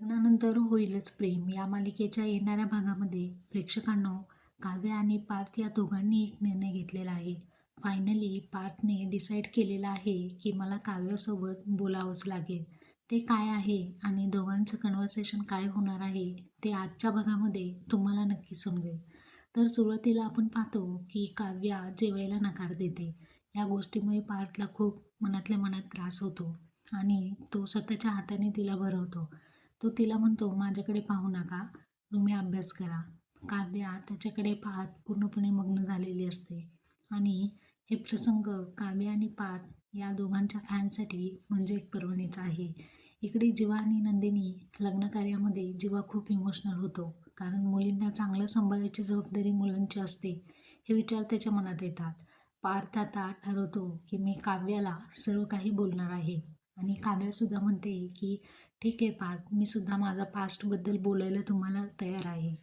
लग्नानंतर होईलच प्रेम या मालिकेच्या येणाऱ्या भागामध्ये प्रेक्षकांनो, काव्य आणि पार्थ या दोघांनी एक निर्णय घेतलेला आहे. फायनली पार्थने डिसाईड केलेलं आहे की मला काव्यासोबत बोलावंच लागेल. ते काय आहे आणि दोघांचं कन्व्हर्सेशन काय होणार आहे ते आजच्या भागामध्ये तुम्हाला नक्की समजेल. तर सुरुवातीला आपण पाहतो की काव्या जेवायला नकार देते. या गोष्टीमुळे पार्थला खूप मनातल्या मनात त्रास होतो आणि तो स्वतःच्या हाताने तिला भरवतो. तो तिला म्हणतो, माझ्याकडे पाहू नका, तुम्ही अभ्यास करा. काव्या त्याच्याकडे पाहत पूर्णपणे मग्न झालेली असते आणि हे प्रसंग काव्य आणि पार्थ या दोघांच्या फॅनसाठी म्हणजे एक पर्वणीचा आहे. इकडे जीवा आणि नंदिनी लग्नकार्यामध्ये जीवा खूप इमोशनल होतो, कारण मुलींना चांगलं सांभाळायची जबाबदारी मुलांची असते हे विचार त्याच्या मनात येतात. पार्थ आता ठरवतो की मी काव्याला सर्व काही बोलणार आहे आणि काव्यासुद्धा म्हणते की ठीक आहे पार्थ, मी सुद्धा माझा पास्टबद्दल बोलायला तुम्हाला तयार आहे.